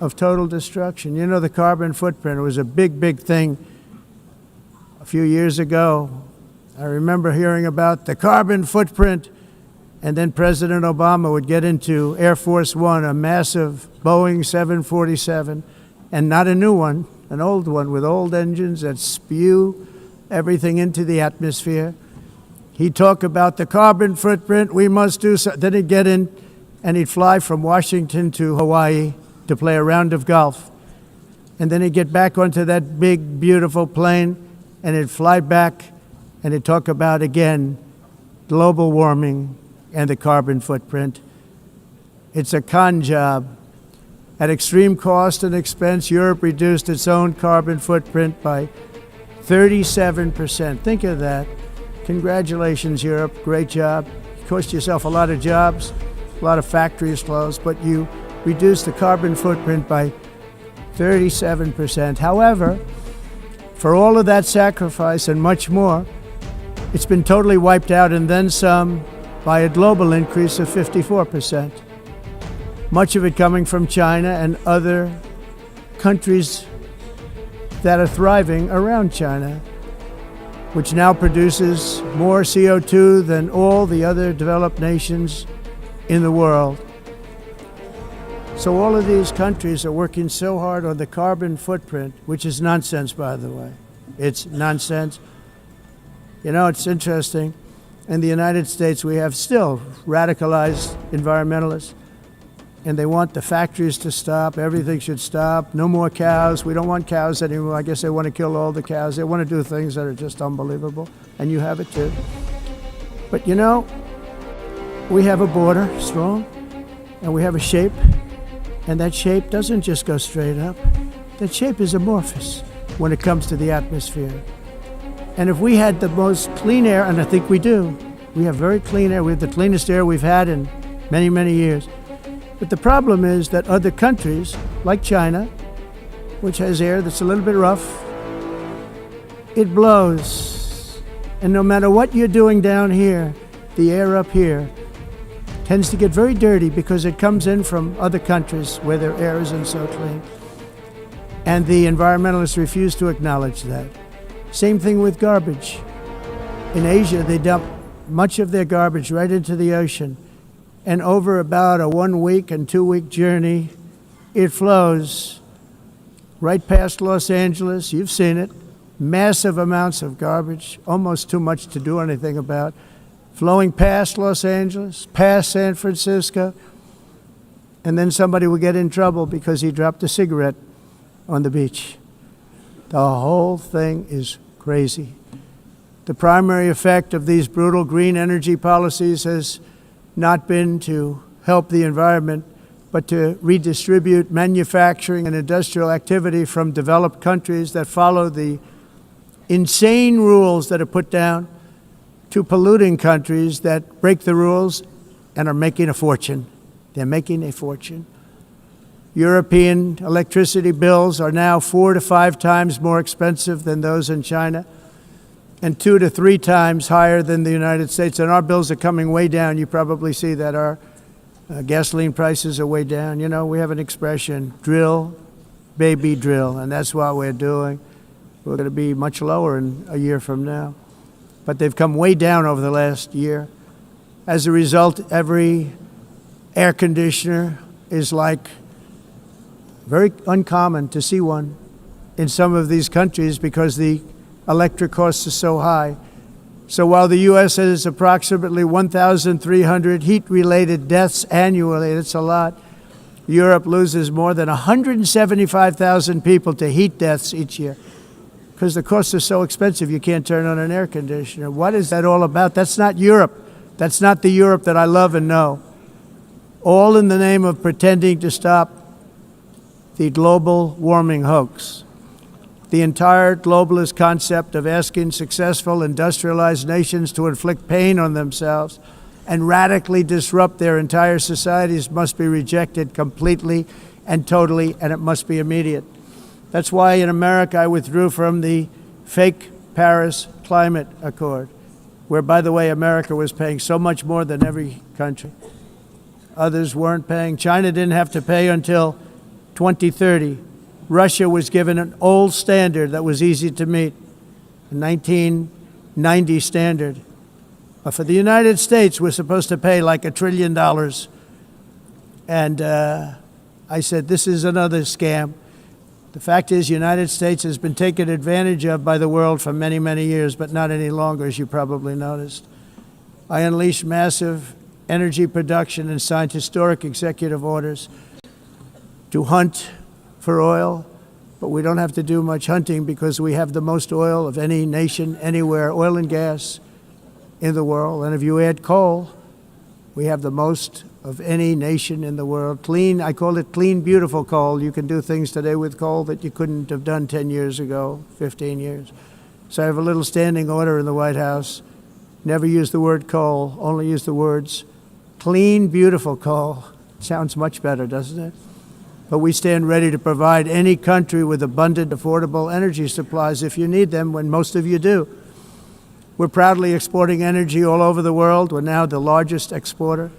of total destruction. You know, the carbon footprint was a big, big thing a few years ago. I remember hearing about the carbon footprint, and then President Obama would get into Air Force One, a massive Boeing 747, and not a new one, an old one with old engines that spew everything into the atmosphere. He'd talk about the carbon footprint, we must do so. Then he'd get in and he'd fly from Washington to Hawaii to play a round of golf. And then he'd get back onto that big, beautiful plane and he'd fly back and he'd talk about, again, global warming and the carbon footprint. It's a con job. At extreme cost and expense, Europe reduced its own carbon footprint by 37%. Think of that. Congratulations, Europe. Great job. You cost yourself a lot of jobs, a lot of factories closed, but you reduced the carbon footprint by 37%. However, for all of that sacrifice and much more, it's been totally wiped out and then some by a global increase of 54%. Much of it coming from China and other countries that are thriving around China, which now produces more CO2 than all the other developed nations in the world. So all of these countries are working so hard on the carbon footprint, which is nonsense, by the way. It's nonsense. You know, it's interesting. In the United States, we have still radicalized environmentalists, and they want the factories to stop. Everything should stop. No more cows. We don't want cows anymore. I guess they want to kill all the cows. They want to do things that are just unbelievable, and you have it too. But you know, we have a border, strong, and we have a shape, and that shape doesn't just go straight up. That shape is amorphous when it comes to the atmosphere. And if we had the most clean air, and I think we do, we have very clean air. We have the cleanest air we've had in many, many years. But the problem is that other countries, like China, which has air that's a little bit rough, it blows. And no matter what you're doing down here, the air up here tends to get very dirty because it comes in from other countries where their air isn't so clean. And the environmentalists refuse to acknowledge that. Same thing with garbage. In Asia, they dump much of their garbage right into the ocean. And over about a 1 week and 2 week journey, it flows right past Los Angeles. You've seen it. Massive amounts of garbage, almost too much to do anything about, flowing past Los Angeles, past San Francisco, and then somebody will get in trouble because he dropped a cigarette on the beach. The whole thing is crazy. The primary effect of these brutal green energy policies has not been to help the environment, but to redistribute manufacturing and industrial activity from developed countries that follow the insane rules that are put down to polluting countries that break the rules and are making a fortune. They're making a fortune. European electricity bills are now 4 to 5 times more expensive than those in China, and 2 to 3 times higher than the United States. And our bills are coming way down. You probably see that our gasoline prices are way down. You know, we have an expression, drill, baby, drill, and that's what we're doing. We're going to be much lower in a year from now. but they've come way down over the last year. As a result, every air conditioner is like very uncommon to see one in some of these countries because the electric costs are so high. So while the U.S. has approximately 1,300 heat-related deaths annually, that's a lot, Europe loses more than 175,000 people to heat deaths each year because the costs are so expensive you can't turn on an air conditioner. What is that all about? That's not Europe. That's not the Europe that I love and know. All in the name of pretending to stop the global warming hoax. The entire globalist concept of asking successful industrialized nations to inflict pain on themselves and radically disrupt their entire societies must be rejected completely and totally, and it must be immediate. That's why in America I withdrew from the fake Paris Climate Accord, where, by the way, America was paying so much more than every country. Others weren't paying. China didn't have to pay until 2030. Russia was given an old standard that was easy to meet, a 1990 standard. But for the United States, we're supposed to pay like $1 trillion. And I said, this is another scam. The fact is, the United States has been taken advantage of by the world for many, many years, but not any longer, as you probably noticed. I unleashed massive energy production and signed historic executive orders to hunt for oil, but we don't have to do much hunting because we have the most oil of any nation anywhere, oil and gas in the world. And if you add coal, we have the most of any nation in the world. Clean, I call it clean, beautiful coal. You can do things today with coal that you couldn't have done 10 years ago, 15 years. So I have a little standing order in the White House. Never use the word coal, only use the words clean, beautiful coal. Sounds much better, doesn't it? But we stand ready to provide any country with abundant, affordable energy supplies if you need them, when most of you do. We're proudly exporting energy all over the world. We're now the largest exporter.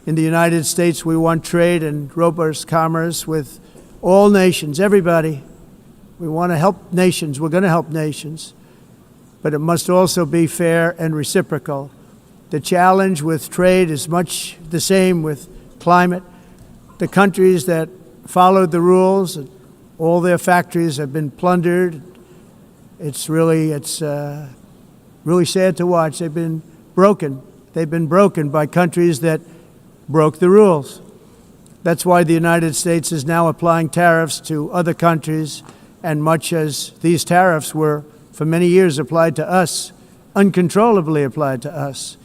In the United States, we want trade and robust commerce with all nations, everybody. We want to help nations. We're going to help nations. But it must also be fair and reciprocal. The challenge with trade is much the same with climate. The countries that followed the rules, all their factories have been plundered. It's really sad to watch. They've been broken. They've been broken by countries that broke the rules. That's why the United States is now applying tariffs to other countries, and much as these tariffs were for many years applied to us, uncontrollably applied to us.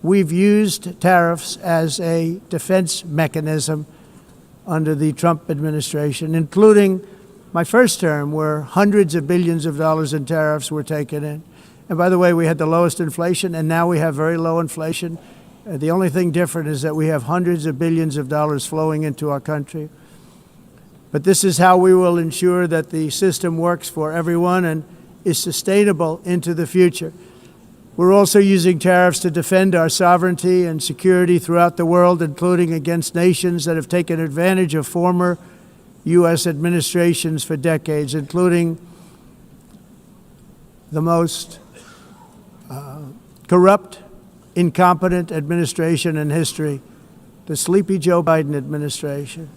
We've used tariffs as a defense mechanism under the Trump administration, including my first term, where hundreds of billions of dollars in tariffs were taken in. And by the way, we had the lowest inflation, and now we have very low inflation. The only thing different is that we have hundreds of billions of dollars flowing into our country. But this is how we will ensure that the system works for everyone and is sustainable into the future. We're also using tariffs to defend our sovereignty and security throughout the world, including against nations that have taken advantage of former U.S. administrations for decades, including the most corrupt, incompetent administration in history, the sleepy Joe Biden administration.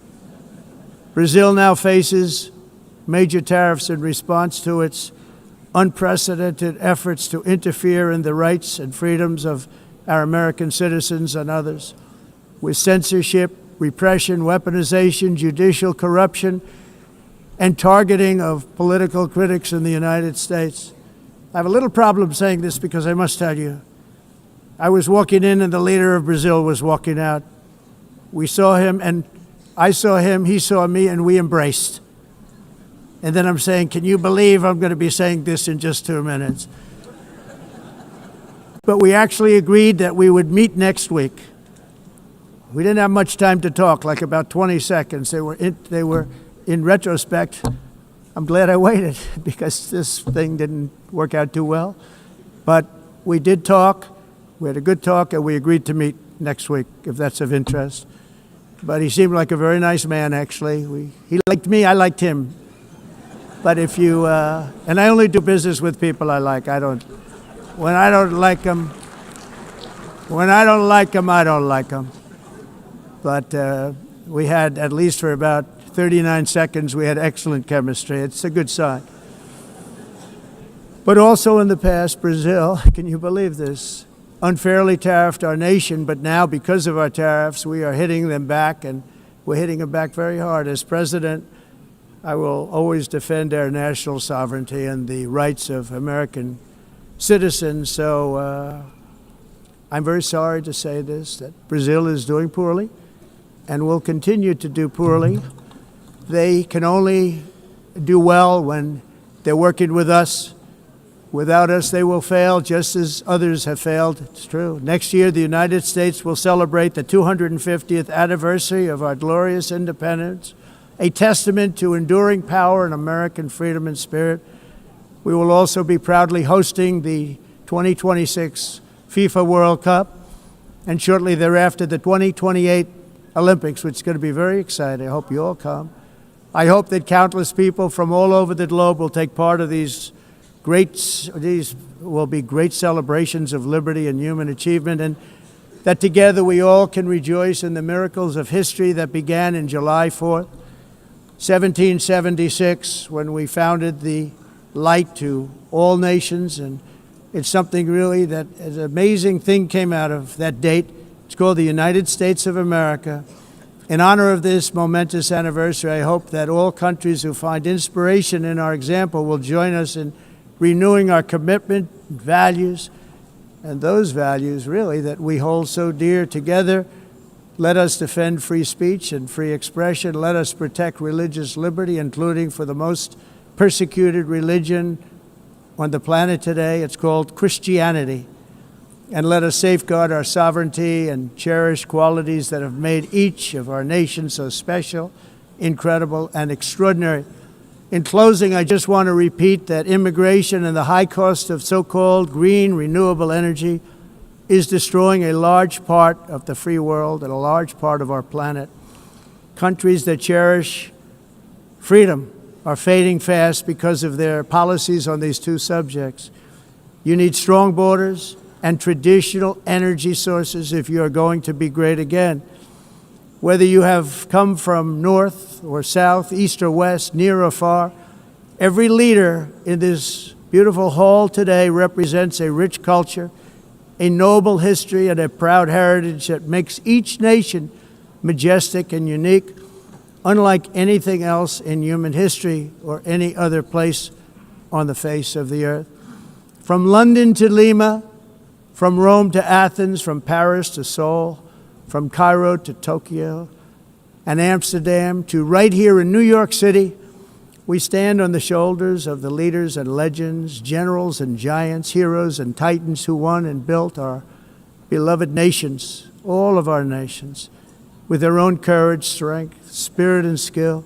Brazil now faces major tariffs in response to its unprecedented efforts to interfere in the rights and freedoms of our American citizens and others, with censorship, repression, weaponization, judicial corruption, and targeting of political critics in the United States. I have a little problem saying this because I must tell you, I was walking in and the leader of Brazil was walking out. We saw him and I saw him, he saw me, and we embraced. And then I'm saying, can you believe I'm going to be saying this in just 2 minutes? But we actually agreed that we would meet next week. We didn't have much time to talk, like about 20 seconds. They were in retrospect, I'm glad I waited because this thing didn't work out too well. But we did talk, we had a good talk, and we agreed to meet next week, if that's of interest. But he seemed like a very nice man, actually. He liked me, I liked him. But if you, and I only do business with people I like. I don't When I don't like them, I don't like them. But we had, at least for about 39 seconds, we had excellent chemistry. It's a good sign. But also in the past, Brazil, can you believe this, unfairly tariffed our nation, but now because of our tariffs, we are hitting them back, and we're hitting them back very hard. As president, I will always defend our national sovereignty and the rights of American citizens. So I'm very sorry to say this, that Brazil is doing poorly and will continue to do poorly. They can only do well when they're working with us. Without us, they will fail, just as others have failed. It's true. Next year, the United States will celebrate the 250th anniversary of our glorious independence, a testament to enduring power and American freedom and spirit. We will also be proudly hosting the 2026 FIFA World Cup, and shortly thereafter, the 2028 Olympics, which is going to be very exciting. I hope you all come. I hope that countless people from all over the globe will take part of these will be great celebrations of liberty and human achievement, and that together we all can rejoice in the miracles of history that began in July 4th, 1776, when we founded the light to all nations. And it's something really that an amazing thing came out of that date. It's called the United States of America. In honor of this momentous anniversary, I hope that all countries who find inspiration in our example will join us in renewing our commitment, values, and those values really that we hold so dear together. Let us defend free speech and free expression. Let us protect religious liberty, including for the most persecuted religion on the planet today. It's called Christianity. And let us safeguard our sovereignty and cherish qualities that have made each of our nations so special, incredible, and extraordinary. In closing, I just want to repeat that immigration and the high cost of so-called green renewable energy is destroying a large part of the free world and a large part of our planet. Countries that cherish freedom are fading fast because of their policies on these two subjects. You need strong borders and traditional energy sources if you are going to be great again. Whether you have come from north or south, east or west, near or far, every leader in this beautiful hall today represents a rich culture, a noble history, and a proud heritage that makes each nation majestic and unique, unlike anything else in human history or any other place on the face of the earth. From London to Lima, from Rome to Athens, from Paris to Seoul, from Cairo to Tokyo and Amsterdam to right here in New York City, we stand on the shoulders of the leaders and legends, generals and giants, heroes and titans who won and built our beloved nations, all of our nations, with their own courage, strength, spirit, and skill.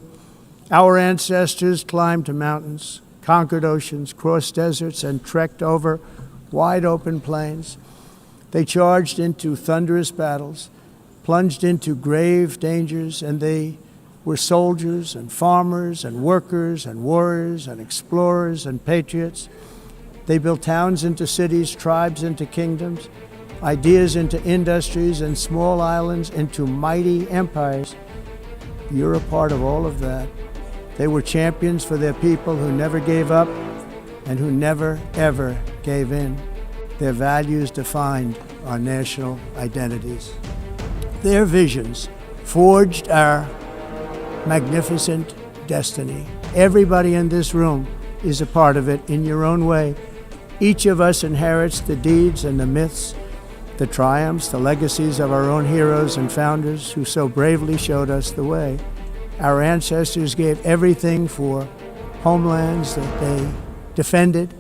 Our ancestors climbed mountains, conquered oceans, crossed deserts, and trekked over wide open plains. They charged into thunderous battles, plunged into grave dangers, and they were soldiers and farmers and workers and warriors and explorers and patriots. They built towns into cities, tribes into kingdoms, ideas into industries, and small islands into mighty empires. You're a part of all of that. They were champions for their people who never gave up and who never, ever gave in. Their values defined our national identities. Their visions forged our magnificent destiny. Everybody in this room is a part of it in your own way. Each of us inherits the deeds and the myths, the triumphs, the legacies of our own heroes and founders who so bravely showed us the way. Our ancestors gave everything for homelands that they defended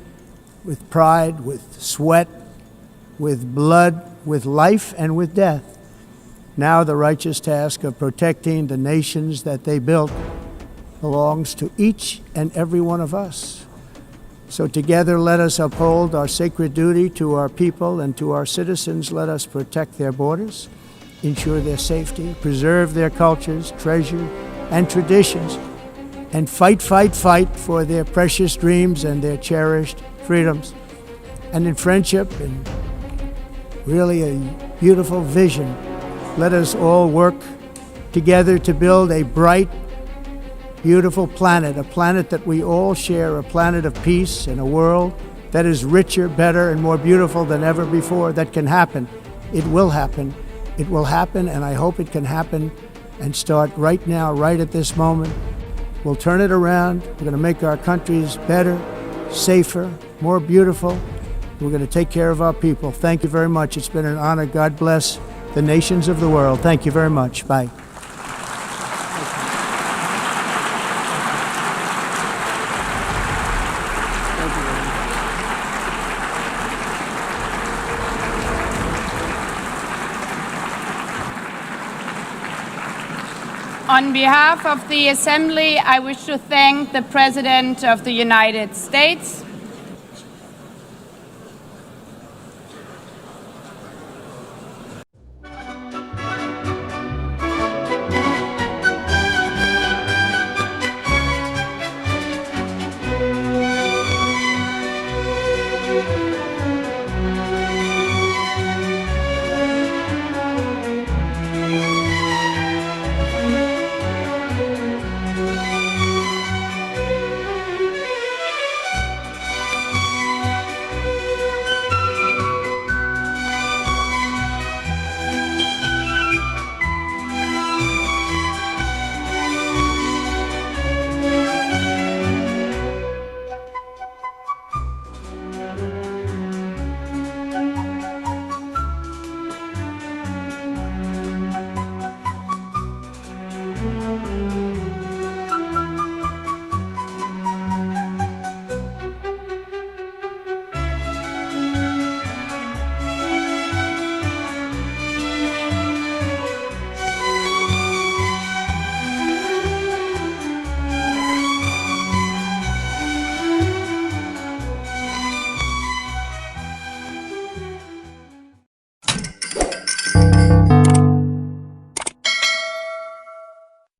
with pride, with sweat, with blood, with life, and with death. Now the righteous task of protecting the nations that they built belongs to each and every one of us. So together let us uphold our sacred duty to our people and to our citizens. Let us protect their borders, ensure their safety, preserve their cultures, treasure, and traditions, and fight, fight, fight for their precious dreams and their cherished freedoms. and in friendship, and really a beautiful vision. Let us all work together to build a bright, beautiful planet, a planet that we all share, a planet of peace and a world that is richer, better, and more beautiful than ever before. That can happen. It will happen. It will happen, and I hope it can happen and start right now, right at this moment. We'll turn it around. We're going to make our countries better, safer, more beautiful. We're going to take care of our people. Thank you very much. It's been an honor. God bless the nations of the world. Thank you very much. Bye. On behalf of the Assembly, I wish to thank the President of the United States,